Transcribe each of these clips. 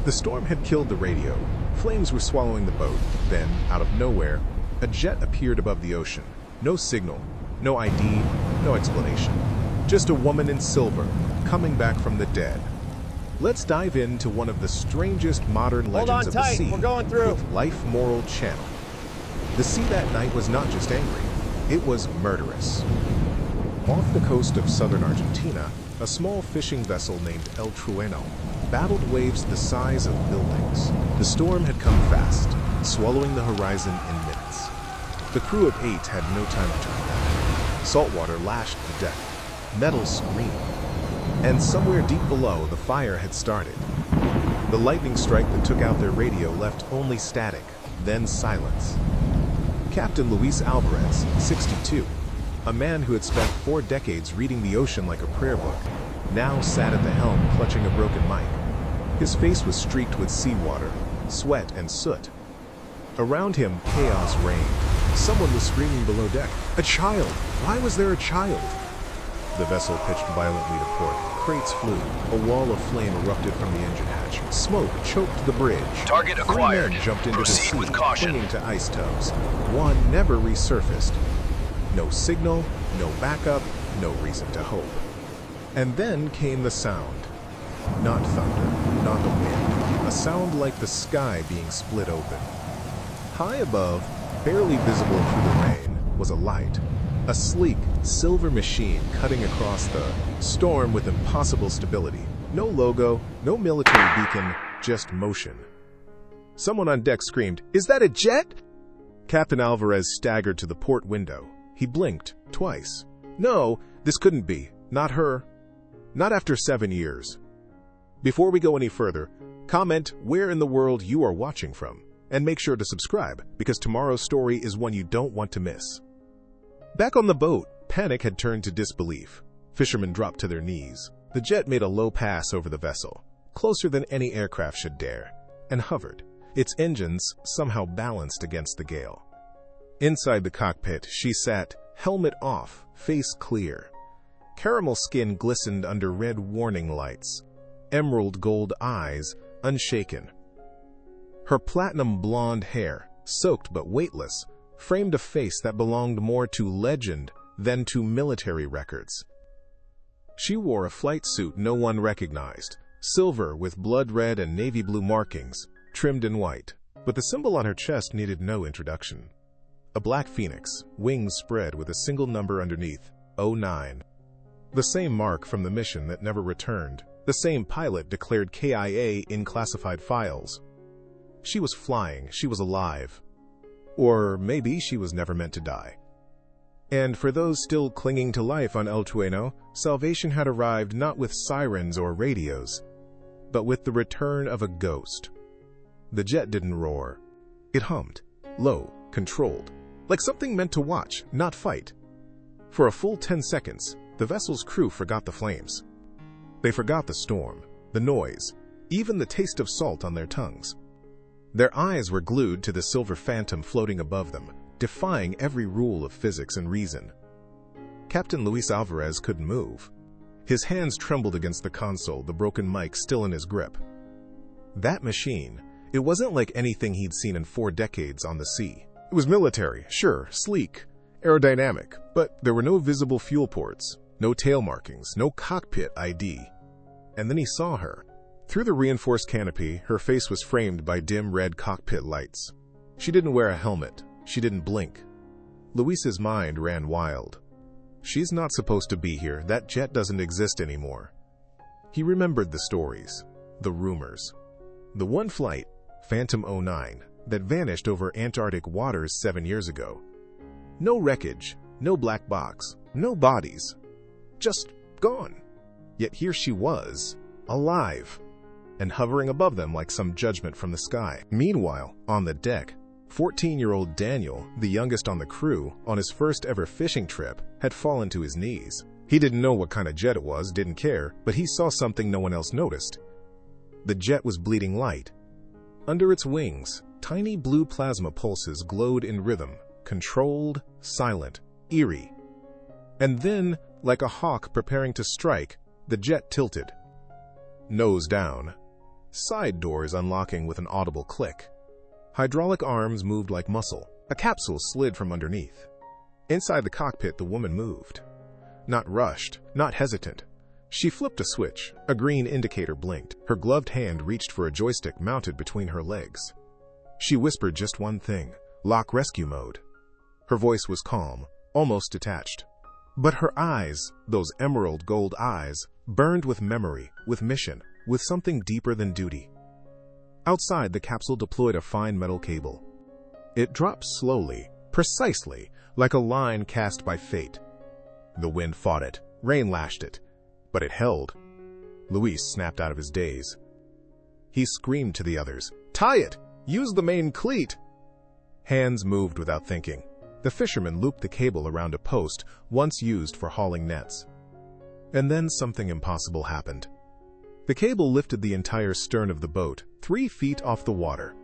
The storm had killed the radio. Flames were swallowing the boat. Then, out of nowhere, a jet appeared above the ocean. No signal, no ID, no explanation. Just a woman in silver, coming back from the dead. Let's dive into one of the strangest modern legends of the sea. We're going through. With Life Moral Channel. The sea that night was not just angry, it was murderous. Off the coast of southern Argentina, a small fishing vessel named El Trueno battled waves the size of buildings. The storm had come fast, swallowing the horizon in minutes. The crew of 8 had no time to turn back. Saltwater lashed the deck. Metal screamed. And somewhere deep below, the fire had started. The lightning strike that took out their radio left only static, then silence. Captain Luis Alvarez, 62, a man who had spent 4 decades reading the ocean like a prayer book, now sat at the helm clutching a broken mic. His face was streaked with seawater, sweat, and soot. Around him, chaos reigned. Someone was screaming below deck. A child! Why was there a child? The vessel pitched violently to port. Crates flew. A wall of flame erupted from the engine hatch. Smoke choked the bridge. Target acquired. 3 men jumped into Proceed the sea, with caution. clinging to ice tubs. One never resurfaced. No signal, no backup, no reason to hope. And then came the sound. Not thunder, not the wind. A sound like the sky being split open. High above, barely visible through the rain, was a light. A sleek, silver machine cutting across the storm with impossible stability. No logo, no military beacon, just motion. Someone on deck screamed, "Is that a jet?" Captain Alvarez staggered to the port window. He blinked twice. No, this couldn't be. Not her. Not after 7 years. Before we go any further, comment where in the world you are watching from, and make sure to subscribe, because tomorrow's story is one you don't want to miss. Back on the boat, panic had turned to disbelief. Fishermen dropped to their knees. The jet made a low pass over the vessel, closer than any aircraft should dare, and hovered, its engines somehow balanced against the gale. Inside the cockpit, she sat, helmet off, face clear. Caramel skin glistened under red warning lights, emerald gold eyes unshaken. Her platinum blonde hair, soaked but weightless, framed a face that belonged more to legend than to military records. She wore a flight suit no one recognized, silver with blood red and navy blue markings, trimmed in white, but the symbol on her chest needed no introduction. A black phoenix, wings spread with a single number underneath, 09. The same mark from the mission that never returned, the same pilot declared KIA in classified files. She was flying, she was alive. Or maybe she was never meant to die. And for those still clinging to life on El Trueno, salvation had arrived not with sirens or radios, but with the return of a ghost. The jet didn't roar. It hummed, low, controlled, like something meant to watch, not fight. For a full 10 seconds, the vessel's crew forgot the flames. They forgot the storm, the noise, even the taste of salt on their tongues. Their eyes were glued to the silver phantom floating above them, defying every rule of physics and reason. Captain Luis Alvarez couldn't move. His hands trembled against the console, the broken mic still in his grip. That machine, it wasn't like anything he'd seen in 4 decades on the sea. It was military, sure, sleek, aerodynamic, but there were no visible fuel ports, no tail markings, no cockpit ID. And then he saw her. Through the reinforced canopy, her face was framed by dim red cockpit lights. She didn't wear a helmet. She didn't blink. Luis's mind ran wild. She's not supposed to be here. That jet doesn't exist anymore. He remembered the stories, the rumors. The one flight, Phantom 09, that vanished over Antarctic waters 7 years ago. No wreckage, no black box, no bodies. Just gone. Yet here she was, alive, and hovering above them like some judgment from the sky. Meanwhile, on the deck, 14-year-old Daniel, the youngest on the crew, on his first ever fishing trip, had fallen to his knees. He didn't know what kind of jet it was, didn't care, but he saw something no one else noticed. The jet was bleeding light. Under its wings, tiny blue plasma pulses glowed in rhythm, controlled, silent, eerie. And then, like a hawk preparing to strike, the jet tilted. Nose down. side doors unlocking with an audible click. Hydraulic arms moved like muscle. A capsule slid from underneath. Inside the cockpit, the woman moved. Not rushed, not hesitant. She flipped a switch. A green indicator blinked. Her gloved hand reached for a joystick mounted between her legs. She whispered just one thing: lock rescue mode. Her voice was calm, almost detached. But her eyes, those emerald gold eyes, burned with memory, with mission, with something deeper than duty. Outside, the capsule deployed a fine metal cable. It dropped slowly, precisely, like a line cast by fate. The wind fought it, rain lashed it, but it held. Luis snapped out of his daze. He screamed to the others, "Tie it! Use the main cleat!" Hands moved without thinking. The fisherman looped the cable around a post once used for hauling nets. And then something impossible happened. The cable lifted the entire stern of the boat 3 feet off the water.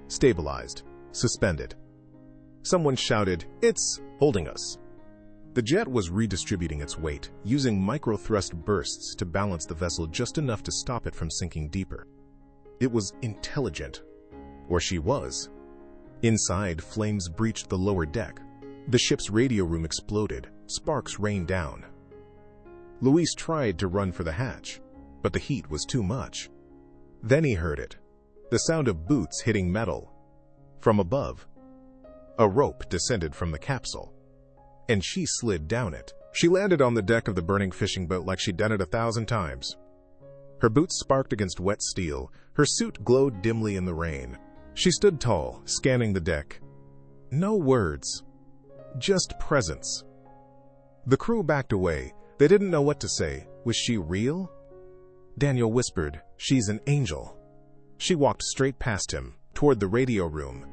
Stabilized. Suspended. Someone shouted, "It's holding us." The jet was redistributing its weight, using micro-thrust bursts to balance the vessel just enough to stop it from sinking deeper. It was intelligent. Or she was. Inside, flames breached the lower deck. The ship's radio room exploded. Sparks rained down. Luis tried to run for the hatch, but the heat was too much. Then he heard it. The sound of boots hitting metal. From above, a rope descended from the capsule, and she slid down it. She landed on the deck of the burning fishing boat like she'd done it 1,000 times. Her boots sparked against wet steel. Her suit glowed dimly in the rain. She stood tall, scanning the deck. No words, just presence. The crew backed away. They didn't know what to say. Was she real? Daniel whispered, "She's an angel." She walked straight past him, toward the radio room,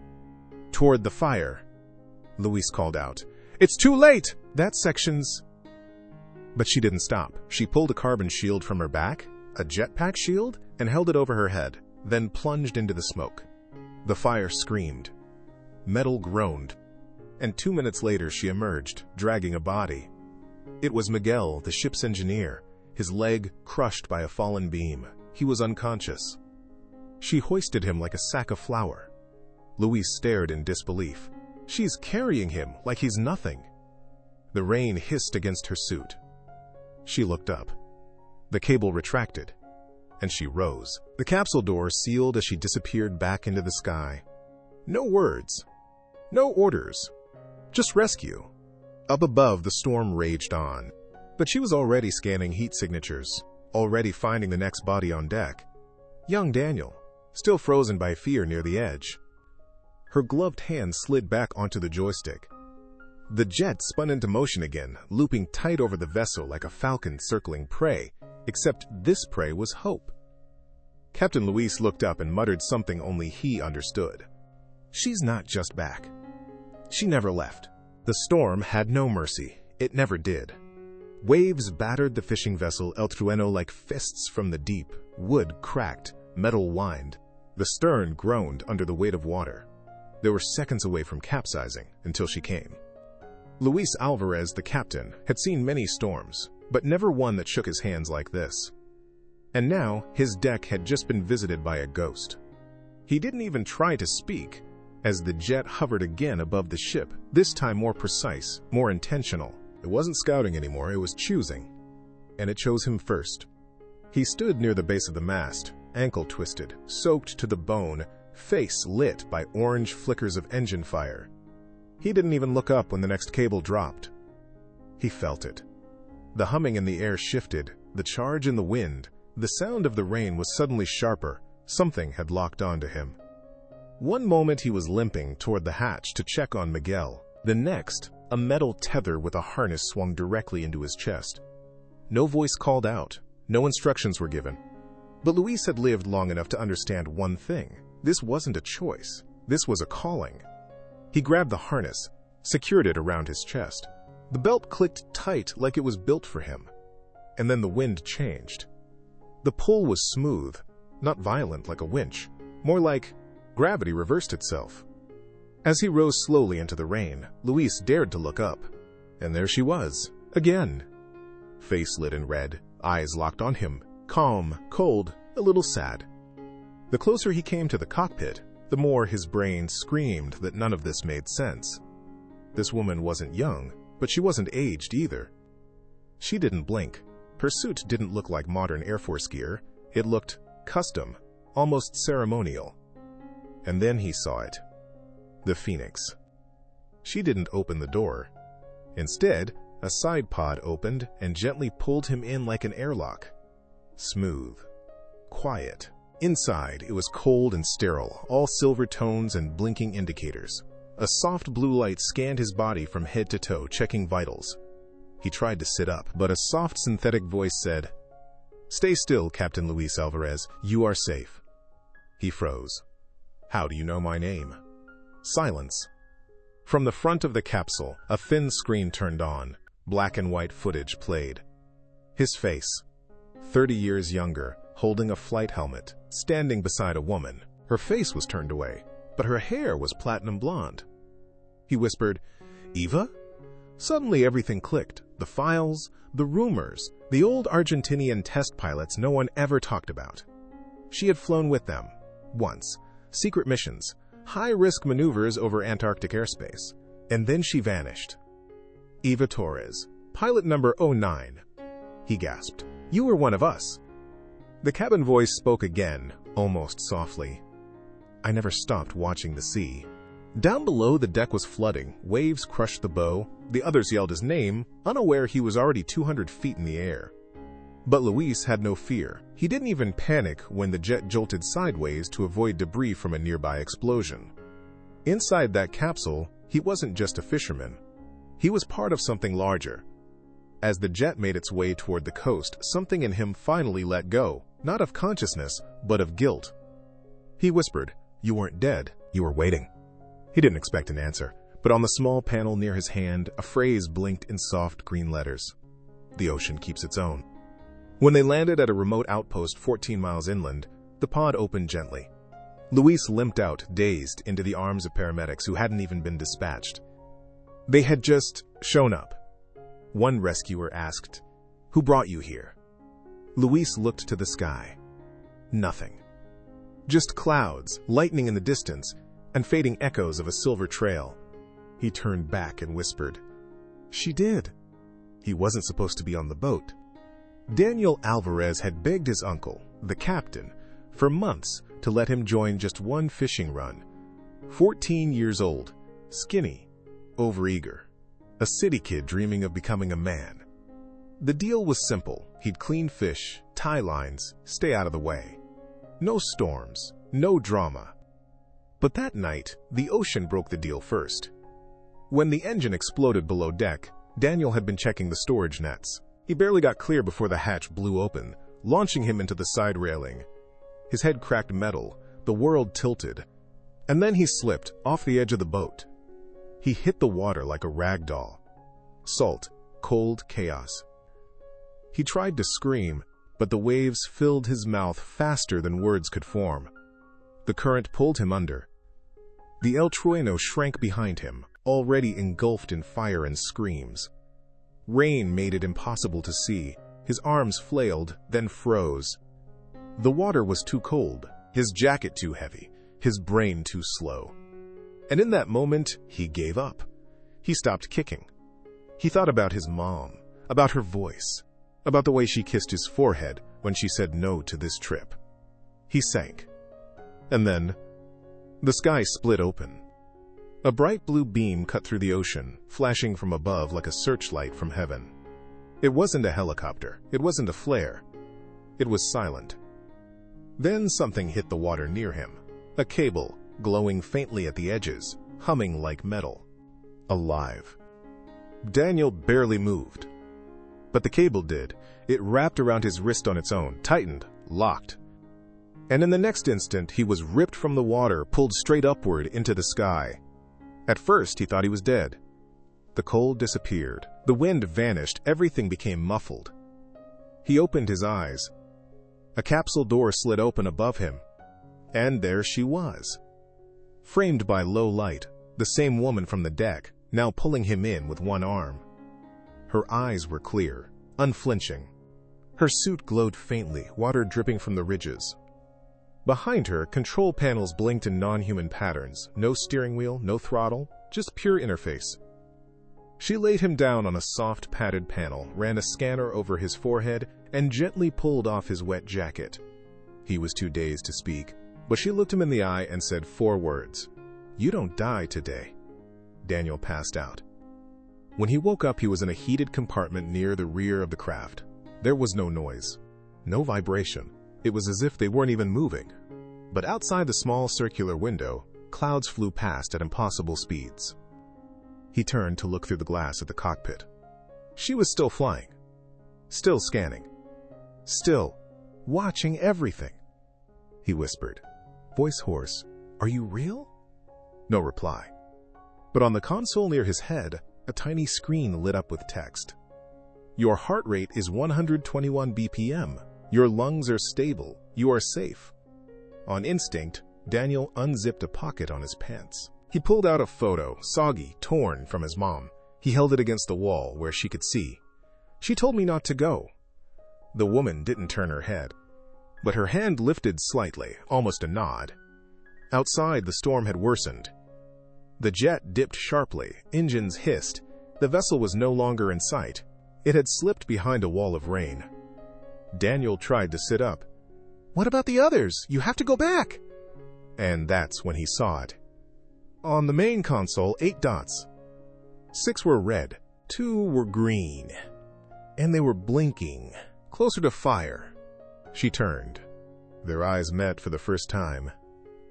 toward the fire. Luis called out, "It's too late! That section's—" But she didn't stop. She pulled a carbon shield from her back, a jetpack shield, and held it over her head, then plunged into the smoke. The fire screamed. Metal groaned. And 2 minutes later she emerged, dragging a body. It was Miguel, the ship's engineer, his leg crushed by a fallen beam. He was unconscious. She hoisted him like a sack of flour. Luis stared in disbelief. She's carrying him like he's nothing. The rain hissed against her suit. She looked up. The cable retracted, and she rose. The capsule door sealed as she disappeared back into the sky. No words. No orders. Just rescue. Up above, the storm raged on. But she was already scanning heat signatures, already finding the next body on deck. Young Daniel, still frozen by fear near the edge. Her gloved hand slid back onto the joystick. The jet spun into motion again, looping tight over the vessel like a falcon circling prey, except this prey was hope. Captain Luis looked up and muttered something only he understood. She's not just back. She never left. The storm had no mercy. It never did. Waves battered the fishing vessel El Trueno like fists from the deep. Wood cracked, metal whined. The stern groaned under the weight of water. They were seconds away from capsizing until she came. Luis Alvarez, the captain, had seen many storms, but never one that shook his hands like this. And now, his deck had just been visited by a ghost. He didn't even try to speak, as the jet hovered again above the ship, this time more precise, more intentional. It wasn't scouting anymore, it was choosing. And it chose him first. He stood near the base of the mast, ankle twisted, soaked to the bone, face lit by orange flickers of engine fire. He didn't even look up when the next cable dropped. He felt it. The humming in the air shifted, the charge in the wind. The sound of the rain was suddenly sharper. Something had locked onto him. One moment he was limping toward the hatch to check on Miguel. The next, a metal tether with a harness swung directly into his chest. No voice called out. No instructions were given. But Luis had lived long enough to understand one thing. This wasn't a choice. This was a calling. He grabbed the harness, secured it around his chest. The belt clicked tight like it was built for him. And then the wind changed. The pull was smooth, not violent like a winch, more like gravity reversed itself. As he rose slowly into the rain, Luis dared to look up. And there she was, again. Face lit in red, eyes locked on him, calm, cold, a little sad. The closer he came to the cockpit, the more his brain screamed that none of this made sense. This woman wasn't young, but she wasn't aged either. She didn't blink. Her suit didn't look like modern Air Force gear. It looked custom, almost ceremonial. And then he saw it. The Phoenix. She didn't open the door. Instead, a side pod opened and gently pulled him in like an airlock. Smooth. Quiet. Inside, it was cold and sterile, all silver tones and blinking indicators. A soft blue light scanned his body from head to toe, checking vitals. He tried to sit up, but a soft synthetic voice said, "Stay still, Captain Luis Alvarez. You are safe." He froze. "How do you know my name?" Silence. From the front of the capsule, a thin screen turned on. Black and white footage played. His face, 30 years younger, holding a flight helmet, standing beside a woman. Her face was turned away, but her hair was platinum blonde. He whispered, "Eva?" Suddenly everything clicked. The files, the rumors, the old Argentinian test pilots no one ever talked about. She had flown with them, once. Secret missions, high-risk maneuvers over Antarctic airspace. And then she vanished. "Eva Torres, pilot number 09. He gasped. "You were one of us." The cabin voice spoke again, almost softly. I never stopped watching the sea. Down below, the deck was flooding. Waves crushed the bow. The others yelled his name, unaware he was already 200 feet in the air. But Luis had no fear. He didn't even panic when the jet jolted sideways to avoid debris from a nearby explosion. Inside that capsule, he wasn't just a fisherman. He was part of something larger. As the jet made its way toward the coast, something in him finally let go, not of consciousness, but of guilt. He whispered, "You weren't dead, you were waiting." He didn't expect an answer, but on the small panel near his hand, a phrase blinked in soft green letters. "The ocean keeps its own." When they landed at a remote outpost 14 miles inland, the pod opened gently. Luis limped out, dazed, into the arms of paramedics who hadn't even been dispatched. They had just shown up. One rescuer asked, "Who brought you here?" Luis looked to the sky. Nothing. Just clouds, lightning in the distance, and fading echoes of a silver trail. He turned back and whispered, "She did." He wasn't supposed to be on the boat. Daniel Alvarez had begged his uncle, the captain, for months to let him join just one fishing run. 14 years old, skinny, overeager, a city kid dreaming of becoming a man. The deal was simple. He'd clean fish, tie lines, stay out of the way. No storms, no drama. But that night, the ocean broke the deal first. When the engine exploded below deck, Daniel had been checking the storage nets. He barely got clear before the hatch blew open, launching him into the side railing. His head cracked metal, the world tilted, and then he slipped off the edge of the boat. He hit the water like a rag doll. Salt, cold chaos. He tried to scream, but the waves filled his mouth faster than words could form. The current pulled him under. The El Trueno shrank behind him, already engulfed in fire and screams. Rain made it impossible to see. His arms flailed, then froze. The water was too cold, his jacket too heavy, his brain too slow. And in that moment, he gave up. He stopped kicking. He thought about his mom, about her voice, about the way she kissed his forehead when she said no to this trip. He sank. And then, the sky split open. A bright blue beam cut through the ocean, flashing from above like a searchlight from heaven. It wasn't a helicopter. It wasn't a flare. It was silent. Then something hit the water near him. A cable, glowing faintly at the edges, humming like metal. Alive. Daniel barely moved. But the cable did. It wrapped around his wrist on its own, tightened, locked. And in the next instant, he was ripped from the water, pulled straight upward into the sky. At first, he thought he was dead. The cold disappeared. The wind vanished. Everything became muffled. He opened his eyes. A capsule door slid open above him. And there she was. Framed by low light, the same woman from the deck, now pulling him in with one arm. Her eyes were clear, unflinching. Her suit glowed faintly, water dripping from the ridges. Behind her, control panels blinked in non-human patterns. No steering wheel, no throttle, just pure interface. She laid him down on a soft padded panel, ran a scanner over his forehead, and gently pulled off his wet jacket. He was too dazed to speak, but she looked him in the eye and said 4 words. "You don't die today." Daniel passed out. When he woke up, he was in a heated compartment near the rear of the craft. There was no noise, no vibration. It was as if they weren't even moving. But outside the small circular window, clouds flew past at impossible speeds. He turned to look through the glass at the cockpit. She was still flying, still scanning, still watching everything. He whispered, voice hoarse, "Are you real?" No reply. But on the console near his head, a tiny screen lit up with text. "Your heart rate is 121 BPM. Your lungs are stable. You are safe." On instinct, Daniel unzipped a pocket on his pants. He pulled out a photo, soggy, torn, from his mom. He held it against the wall where she could see. "She told me not to go." The woman didn't turn her head, but her hand lifted slightly, almost a nod. Outside, the storm had worsened. The jet dipped sharply, engines hissed. The vessel was no longer in sight. It had slipped behind a wall of rain. Daniel tried to sit up. "What about the others? You have to go back!" And that's when he saw it. On the main console, 8 dots. 6 were red, 2 were green, and they were blinking, closer to fire. She turned. Their eyes met for the first time.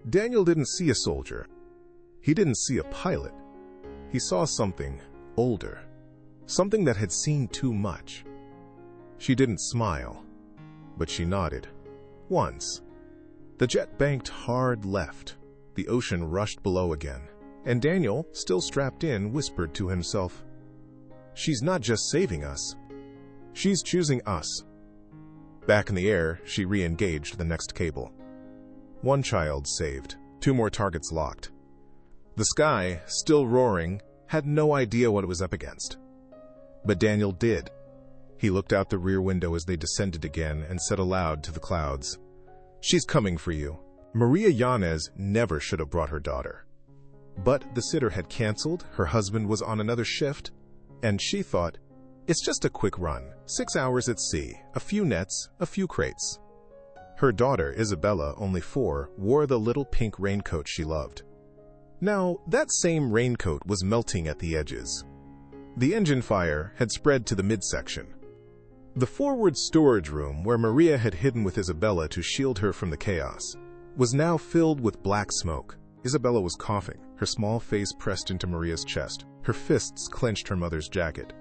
Daniel didn't see a soldier. He didn't see a pilot. He saw something older, something that had seen too much. She didn't smile, but she nodded. Once. The jet banked hard left. The ocean rushed below again, and Daniel, still strapped in, whispered to himself, "She's not just saving us. She's choosing us." Back in the air, she re-engaged the next cable. 1 child saved, 2 more targets locked. The sky, still roaring, had no idea what it was up against. But Daniel did. He looked out the rear window as they descended again and said aloud to the clouds, "She's coming for you." Maria Yanez never should have brought her daughter. But the sitter had canceled, her husband was on another shift, and she thought, it's just a quick run, 6 hours at sea, a few nets, a few crates. Her daughter, Isabella, only 4, wore the little pink raincoat she loved. Now, that same raincoat was melting at the edges. The engine fire had spread to the midsection. The forward storage room, where Maria had hidden with Isabella to shield her from the chaos, was now filled with black smoke. Isabella was coughing, her small face pressed into Maria's chest. Her fists clenched her mother's jacket.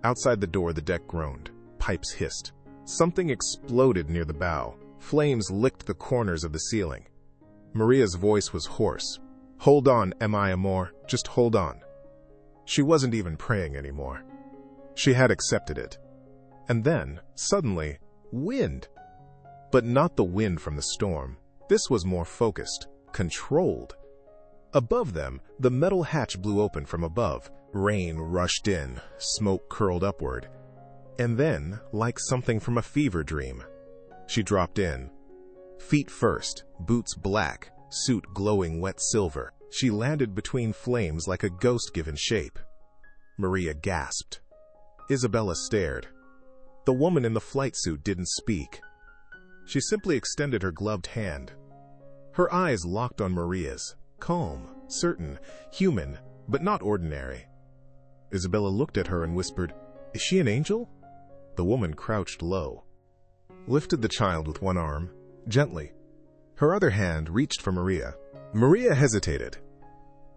Outside the door, the deck groaned. Pipes hissed. Something exploded near the bow. Flames licked the corners of the ceiling. Maria's voice was hoarse. "Hold on, mi amor, just hold on." She wasn't even praying anymore. She had accepted it. And then, suddenly, wind. But not the wind from the storm. This was more focused, controlled. Above them, the metal hatch blew open from above. Rain rushed in, smoke curled upward. And then, like something from a fever dream, she dropped in. Feet first, boots black, suit glowing wet silver. She landed between flames like a ghost given shape. Maria gasped. Isabella stared. The woman in the flight suit didn't speak. She simply extended her gloved hand. Her eyes locked on Maria's, calm, certain, human, but not ordinary. Isabella looked at her and whispered, "Is she an angel?" The woman crouched low, lifted the child with one arm, gently. Her other hand reached for Maria. Maria hesitated.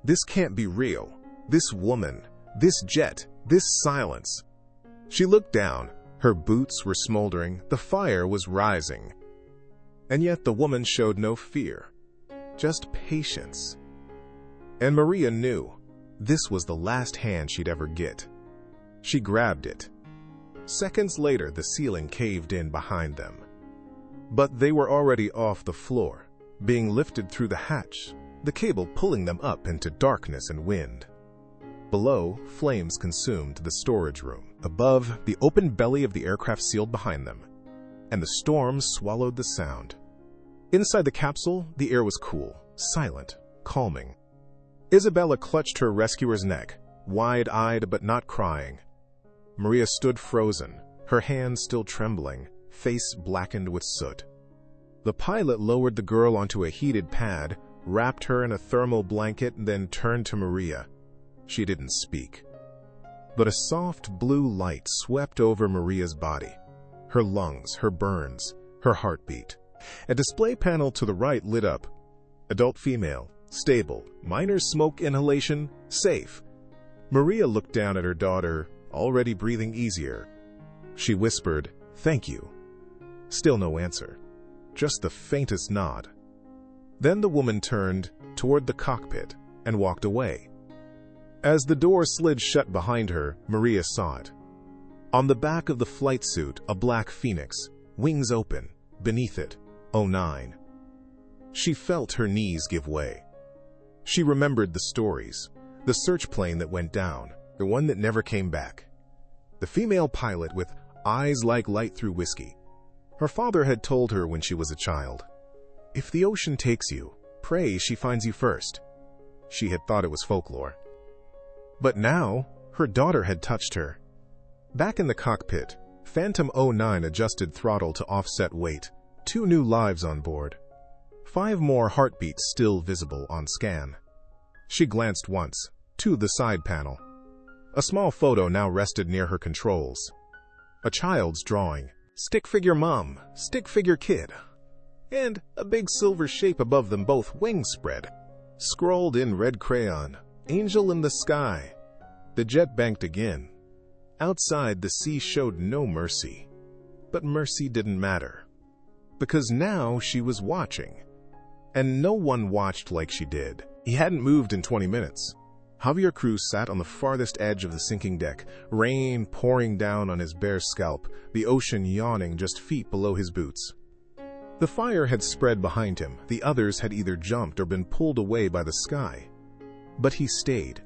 This can't be real. This woman, this jet, this silence. She looked down. Her boots were smoldering. The fire was rising. And yet the woman showed no fear, just patience. And Maria knew this was the last hand she'd ever get. She grabbed it. Seconds later, the ceiling caved in behind them. But they were already off the floor, being lifted through the hatch, the cable pulling them up into darkness and wind. Below, flames consumed the storage room. Above, the open belly of the aircraft sealed behind them, and the storm swallowed the sound. Inside the capsule, the air was cool, silent, calming. Isabella clutched her rescuer's neck, wide-eyed but not crying. Maria stood frozen, her hands still trembling, face blackened with soot. The pilot lowered the girl onto a heated pad, wrapped her in a thermal blanket, and then turned to Maria. She didn't speak. But a soft blue light swept over Maria's body. Her lungs, her burns, her heartbeat. A display panel to the right lit up. Adult female, stable, minor smoke inhalation, safe. Maria looked down at her daughter, already breathing easier. She whispered, "Thank you." Still no answer. Just the faintest nod. Then the woman turned toward the cockpit and walked away. As the door slid shut behind her, Maria saw it. On the back of the flight suit, a black phoenix, wings open, beneath it, 09. She felt her knees give way. She remembered the stories, the search plane that went down, the one that never came back. The female pilot with eyes like light through whiskey. Her father had told her when she was a child, "If the ocean takes you, pray she finds you first." She had thought it was folklore. But now, her daughter had touched her. Back in the cockpit, Phantom 09 adjusted throttle to offset weight, 2 new lives on board. 5 more heartbeats still visible on scan. She glanced once, to the side panel. A small photo now rested near her controls. A child's drawing, stick figure mom, stick figure kid, and a big silver shape above them both, wings spread. Scrawled in red crayon, "Angel in the sky." The jet banked again. Outside, the sea showed no mercy. But mercy didn't matter. Because now she was watching. And no one watched like she did. He hadn't moved in 20 minutes. Javier Cruz sat on the farthest edge of the sinking deck, rain pouring down on his bare scalp, the ocean yawning just feet below his boots. The fire had spread behind him. The others had either jumped or been pulled away by the sky. But he stayed.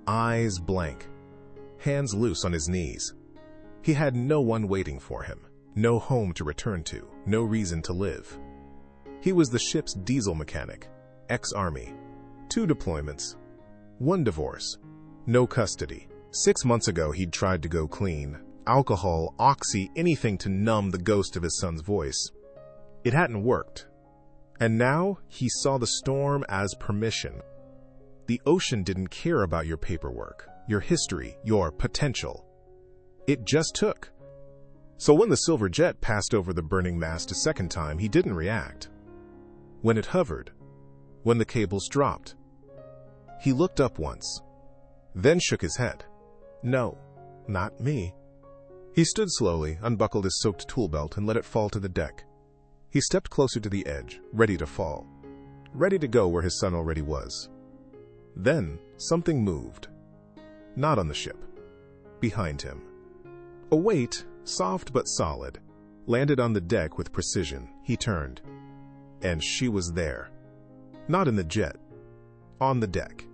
Eyes blank. Hands loose on his knees. He had no one waiting for him. No home to return to. No reason to live. He was the ship's diesel mechanic. Ex-Army. 2 deployments. 1 divorce. No custody. 6 months ago he'd tried to go clean. Alcohol, oxy, anything to numb the ghost of his son's voice. It hadn't worked. And now he saw the storm as permission. The ocean didn't care about your paperwork, your history, your potential. It just took. So when the silver jet passed over the burning mast a second time, he didn't react. When it hovered, when the cables dropped, he looked up once, then shook his head. No, not me. He stood slowly, unbuckled his soaked tool belt, and let it fall to the deck. He stepped closer to the edge, ready to fall, ready to go where his son already was. Then something moved. Not on the ship. Behind him. A weight, soft but solid, landed on the deck with precision. He turned. And she was there. Not in the jet. On the deck.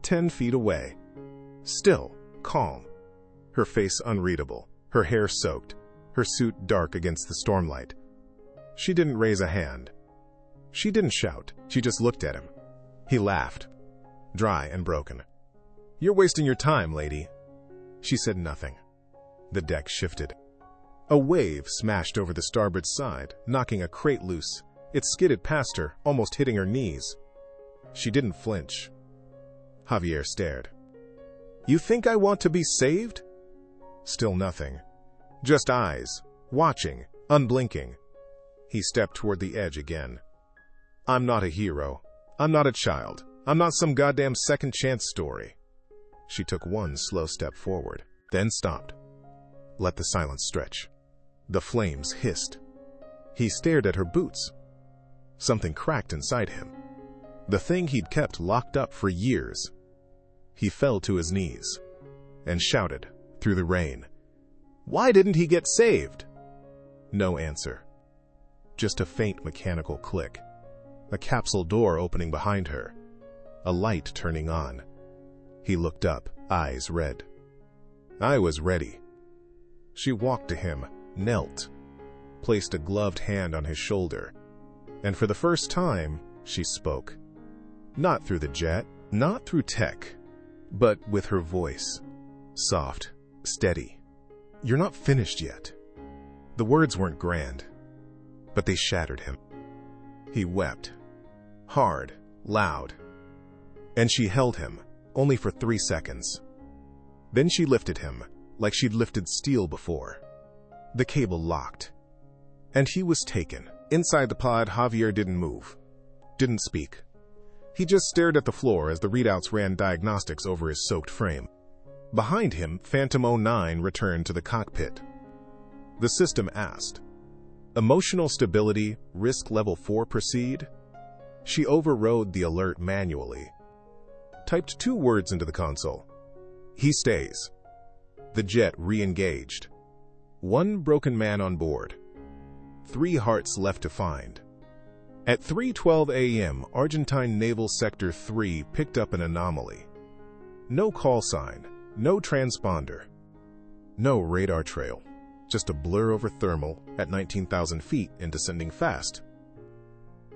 10 feet away. Still, calm. Her face unreadable, her hair soaked, her suit dark against the stormlight. She didn't raise a hand. She didn't shout. She just looked at him. He laughed. Dry and broken. "You're wasting your time, lady." She said nothing. The deck shifted. A wave smashed over the starboard side, knocking a crate loose. It skidded past her, almost hitting her knees. She didn't flinch. Javier stared. "You think I want to be saved?" Still nothing. Just eyes, watching, unblinking. He stepped toward the edge again. "I'm not a hero. I'm not a child. I'm not some goddamn second chance story." She took one slow step forward, then stopped. Let the silence stretch. The flames hissed. He stared at her boots. Something cracked inside him. The thing he'd kept locked up for years. He fell to his knees and shouted through the rain, "Why didn't he get saved?" No answer. Just a faint mechanical click. A capsule door opening behind her. A light turning on. He looked up, eyes red. "I was ready." She walked to him, knelt, placed a gloved hand on his shoulder. And for the first time, she spoke. Not through the jet, not through tech, but with her voice. Soft, steady. "You're not finished yet." The words weren't grand, but they shattered him. He wept. Hard, loud. And she held him, only for 3 seconds. Then she lifted him, like she'd lifted steel before. The cable locked. And he was taken. Inside the pod, Javier didn't move. Didn't speak. He just stared at the floor as the readouts ran diagnostics over his soaked frame. Behind him, Phantom 09 returned to the cockpit. The system asked, "Emotional stability, risk level 4 proceed?" She overrode the alert manually. Typed 2 words into the console. "He stays." The jet re-engaged. 1 broken man on board. 3 hearts left to find. At 3:12 a.m., Argentine Naval Sector 3 picked up an anomaly. No call sign, no transponder, no radar trail, just a blur over thermal at 19,000 feet and descending fast.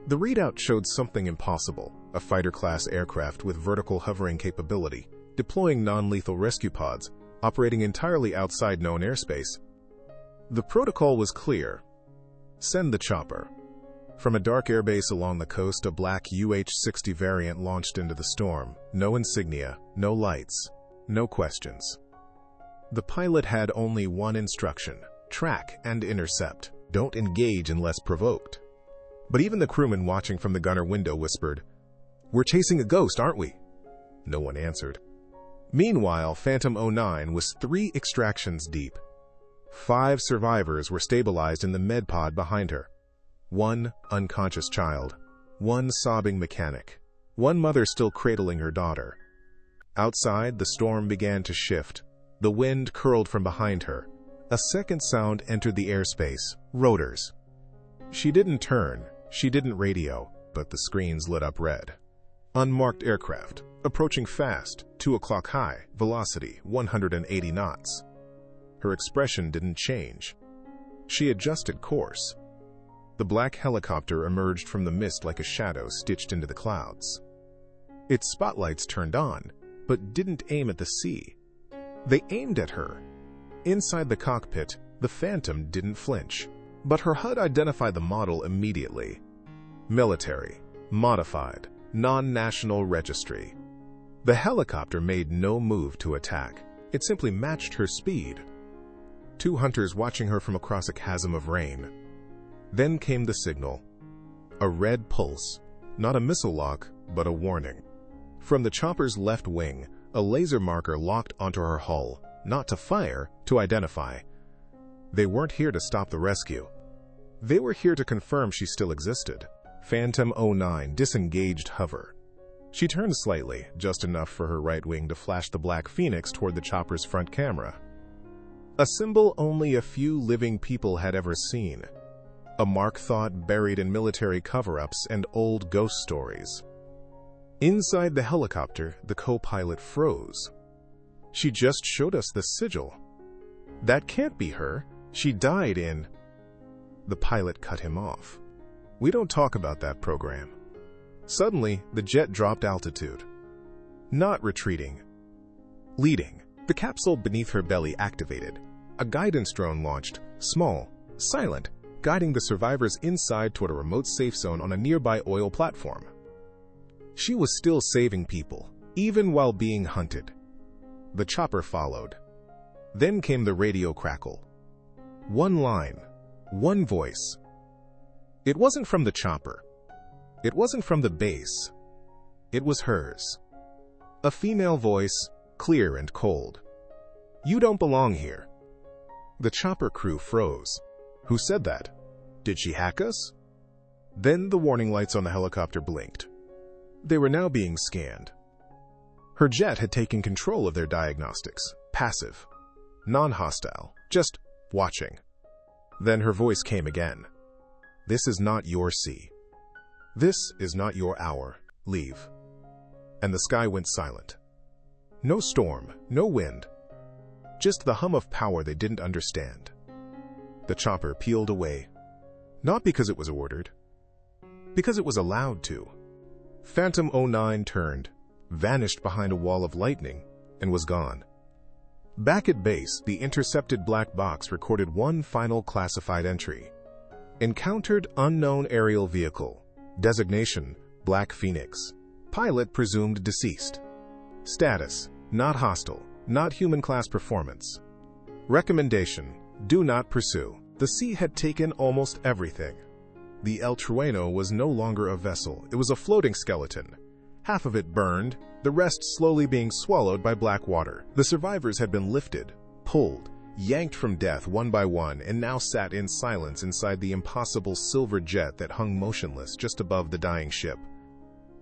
The readout showed something impossible, a fighter-class aircraft with vertical hovering capability, deploying non-lethal rescue pods, operating entirely outside known airspace. The protocol was clear. Send the chopper. From a dark airbase along the coast, a black UH-60 variant launched into the storm. No insignia, no lights, no questions. The pilot had only one instruction: track and intercept. Don't engage unless provoked. But even the crewman watching from the gunner window whispered, "We're chasing a ghost, aren't we?" No one answered. Meanwhile, Phantom 09 was 3 extractions deep. 5 survivors were stabilized in the med pod behind her. 1 unconscious child, 1 sobbing mechanic, 1 mother still cradling her daughter. Outside, the storm began to shift. The wind curled from behind her. A second sound entered the airspace: rotors. She didn't turn, she didn't radio, but the screens lit up red. Unmarked aircraft, approaching fast, 2 o'clock high, velocity 180 knots. Her expression didn't change. She adjusted course. The black helicopter emerged from the mist like a shadow stitched into the clouds. Its spotlights turned on, but didn't aim at the sea. They aimed at her. Inside the cockpit, the Phantom didn't flinch, but her HUD identified the model immediately. Military, modified, non-national registry. The helicopter made no move to attack. It simply matched her speed. 2 hunters watching her from across a chasm of rain. Then came the signal. A red pulse, not a missile lock, but a warning. From the chopper's left wing, a laser marker locked onto her hull, not to fire, to identify. They weren't here to stop the rescue. They were here to confirm she still existed. Phantom 09 disengaged hover. She turned slightly, just enough for her right wing to flash the black phoenix toward the chopper's front camera. A symbol only a few living people had ever seen. A mark thought buried in military cover-ups and old ghost stories. Inside the helicopter, the co-pilot froze. "She just showed us the sigil. That can't be her. She died in..." The pilot cut him off. "We don't talk about that program." Suddenly, the jet dropped altitude. Not retreating. Leading. The capsule beneath her belly activated. A guidance drone launched, small, silent, guiding the survivors inside toward a remote safe zone on a nearby oil platform. She was still saving people, even while being hunted. The chopper followed. Then came the radio crackle. 1 line, 1 voice. It wasn't from the chopper. It wasn't from the base. It was hers. A female voice, clear and cold. "You don't belong here." The chopper crew froze. Who said that? Did she hack us? Then the warning lights on the helicopter blinked. They were now being scanned. Her jet had taken control of their diagnostics, passive, non-hostile, just watching. Then her voice came again. "This is not your sea. This is not your hour. Leave." And the sky went silent. No storm, no wind. Just the hum of power they didn't understand. The chopper peeled away. Not because it was ordered, Because it was allowed to. Phantom 09 turned, vanished behind a wall of lightning, and was gone. Back at base, the intercepted black box recorded one final classified entry. Encountered unknown aerial vehicle. Designation, Black Phoenix. Pilot presumed deceased. Status, not hostile, not human class performance. Recommendation, do not pursue. The sea had taken almost everything. The El Trueno was no longer a vessel, it was a floating skeleton. Half of it burned, the rest slowly being swallowed by black water. The survivors had been lifted, pulled, yanked from death one by one, and now sat in silence inside the impossible silver jet that hung motionless just above the dying ship.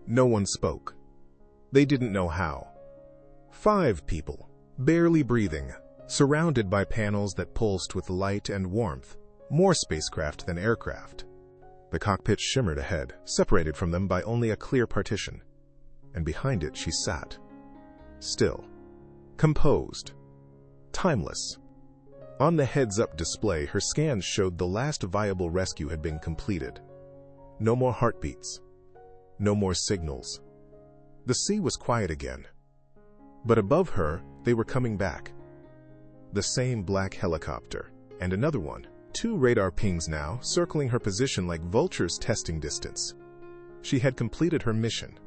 No one spoke. They didn't know how. 5 people, barely breathing, surrounded by panels that pulsed with light and warmth, more spacecraft than aircraft. The cockpit shimmered ahead, separated from them by only a clear partition. And behind it she sat. Still. Composed. Timeless. On the heads-up display, her scans showed the last viable rescue had been completed. No more heartbeats. No more signals. The sea was quiet again. But above her, they were coming back. The same black helicopter, and another one. 2 radar pings now, circling her position like vultures testing distance. She had completed her mission.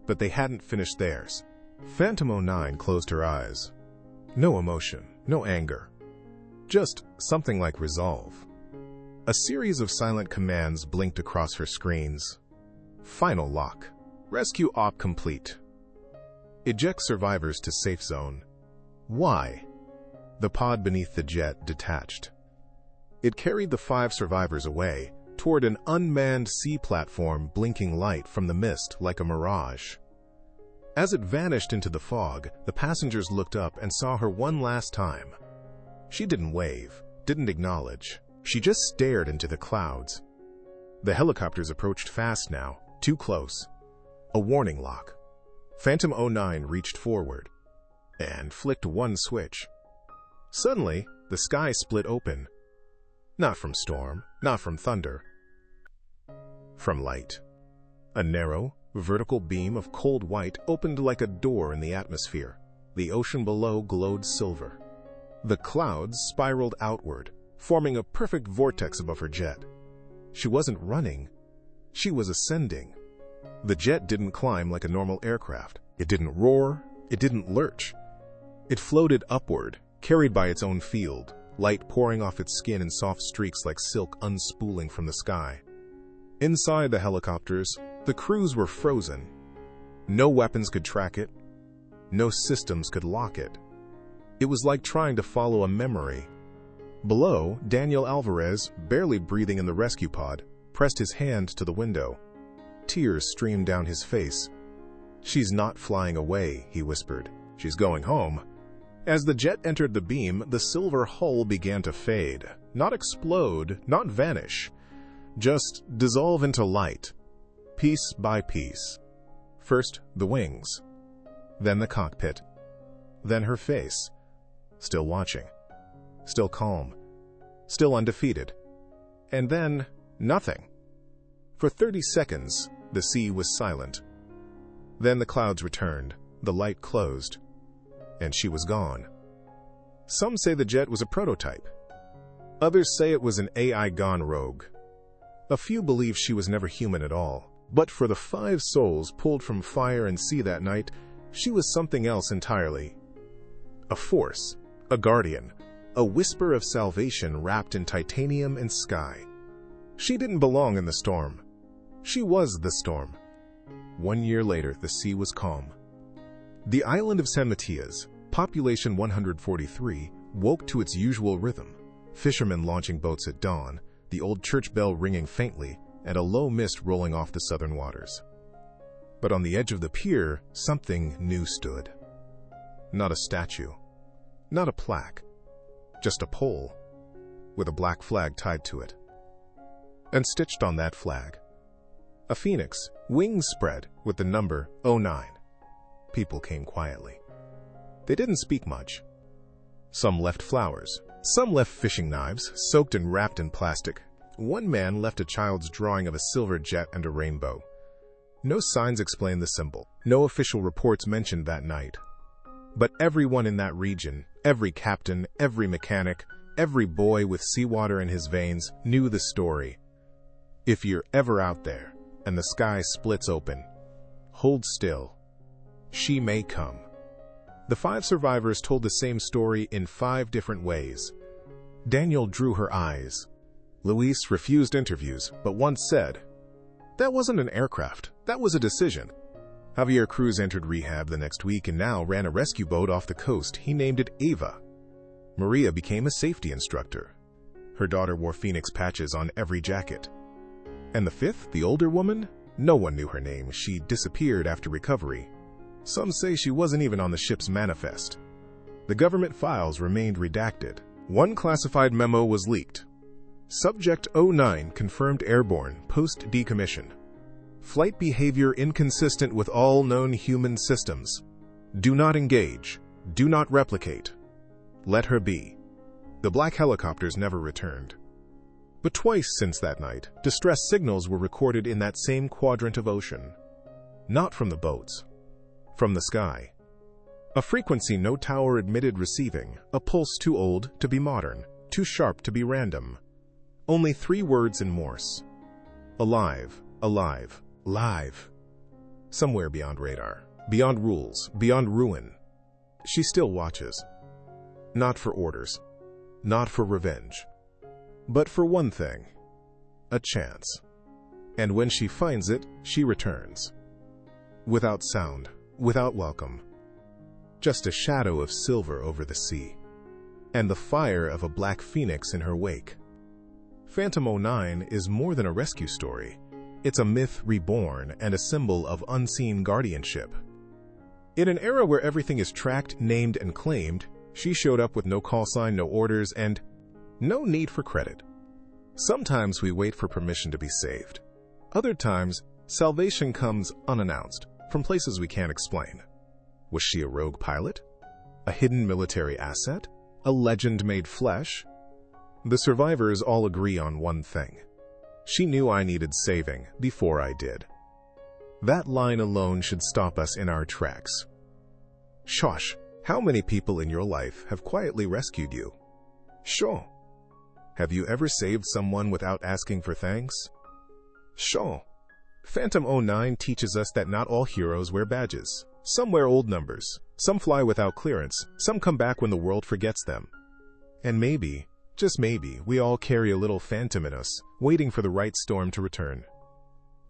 But they hadn't finished theirs. Phantom 09 closed her eyes. No emotion, no anger. Just something like resolve. A series of silent commands blinked across her screens. Final lock. Rescue op complete. Eject survivors to safe zone. Why? The pod beneath the jet detached. It carried the 5 survivors away, toward an unmanned sea platform blinking light from the mist like a mirage. As it vanished into the fog, the passengers looked up and saw her one last time. She didn't wave, didn't acknowledge. She just stared into the clouds. The helicopters approached fast now, too close. A warning lock. Phantom 09 reached forward and flicked one switch. Suddenly, the sky split open. Not from storm, not from thunder. From light. A narrow, vertical beam of cold white opened like a door in the atmosphere. The ocean below glowed silver. The clouds spiraled outward, forming a perfect vortex above her jet. She wasn't running. She was ascending. The jet didn't climb like a normal aircraft. It didn't roar. It didn't lurch. It floated upward, carried by its own field, light pouring off its skin in soft streaks like silk unspooling from the sky. Inside the helicopters, the crews were frozen. No weapons could track it. No systems could lock it. It was like trying to follow a memory. Below, Daniel Alvarez, barely breathing in the rescue pod, pressed his hand to the window. Tears streamed down his face. "She's not flying away," he whispered. "She's going home." As the jet entered the beam, the silver hull began to fade. Not explode, not vanish. Just dissolve into light, piece by piece. First, the wings. Then the cockpit. Then her face. Still watching. Still calm. Still undefeated. And then, nothing. For 30 seconds, the sea was silent. Then the clouds returned, the light closed, and she was gone. Some say the jet was a prototype. Others say it was an AI gone rogue. A few believe she was never human at all. But for the 5 souls pulled from fire and sea that night, she was something else entirely. A force, a guardian, a whisper of salvation wrapped in titanium and sky. She didn't belong in the storm. She was the storm. 1 year later, the sea was calm. The island of San Matias, population 143, woke to its usual rhythm. Fishermen launching boats at dawn, the old church bell ringing faintly, and a low mist rolling off the southern waters. But on the edge of the pier, something new stood. Not a statue. Not a plaque. Just a pole, with a black flag tied to it. And stitched on that flag, a phoenix, wings spread, with the number 09. People came quietly. They didn't speak much. Some left flowers. Some left fishing knives, soaked and wrapped in plastic. One man left a child's drawing of a silver jet and a rainbow. No signs explained the symbol. No official reports mentioned that night. But everyone in that region, every captain, every mechanic, every boy with seawater in his veins knew the story. If you're ever out there and the sky splits open, hold still. She may come. The 5 survivors told the same story in 5 different ways. Daniel drew her eyes. Luis refused interviews, but once said, "That wasn't an aircraft, that was a decision." Javier Cruz entered rehab the next week and now ran a rescue boat off the coast. He named it Ava. Maria became a safety instructor. Her daughter wore Phoenix patches on every jacket. And the 5th, the older woman? No one knew her name. She disappeared after recovery. Some say she wasn't even on the ship's manifest. The government files remained redacted. One classified memo was leaked. Subject 09 confirmed airborne, post-decommission. Flight behavior inconsistent with all known human systems. Do not engage. Do not replicate. Let her be. The black helicopters never returned. But twice since that night, distress signals were recorded in that same quadrant of ocean. Not from the boats. From the sky. A frequency no tower admitted receiving, a pulse too old to be modern, too sharp to be random. Only 3 words in Morse. Alive, alive, live. Somewhere beyond radar, beyond rules, beyond ruin. She still watches. Not for orders, not for revenge, but for one thing, a chance. And when she finds it, she returns. Without sound, without welcome. Just a shadow of silver over the sea, and the fire of a black phoenix in her wake. Phantom 09 is more than a rescue story. It's a myth reborn and a symbol of unseen guardianship. In an era where everything is tracked, named, and claimed, she showed up with no call sign, no orders, and no need for credit. Sometimes we wait for permission to be saved. Other times, salvation comes unannounced, from places we can't explain. Was she a rogue pilot? A hidden military asset? A legend made flesh? The survivors all agree on one thing. She knew I needed saving before I did. That line alone should stop us in our tracks. Shosh, how many people in your life have quietly rescued you? Sure. Have you ever saved someone without asking for thanks? Sure. Phantom 09 teaches us that not all heroes wear badges. Some wear old numbers. Some fly without clearance. Some come back when the world forgets them. And maybe, just maybe, we all carry a little phantom in us, waiting for the right storm to return.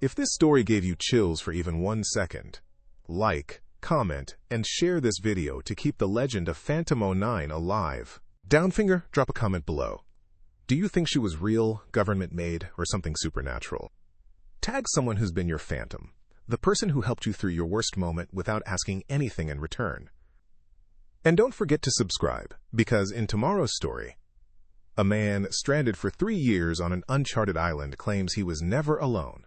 If this story gave you chills for even 1 second, like, comment, and share this video to keep the legend of Phantom 09 alive. Downfinger, drop a comment below. Do you think she was real, government-made, or something supernatural? Tag someone who's been your phantom, the person who helped you through your worst moment without asking anything in return. And don't forget to subscribe, because in tomorrow's story, a man stranded for 3 years on an uncharted island claims he was never alone.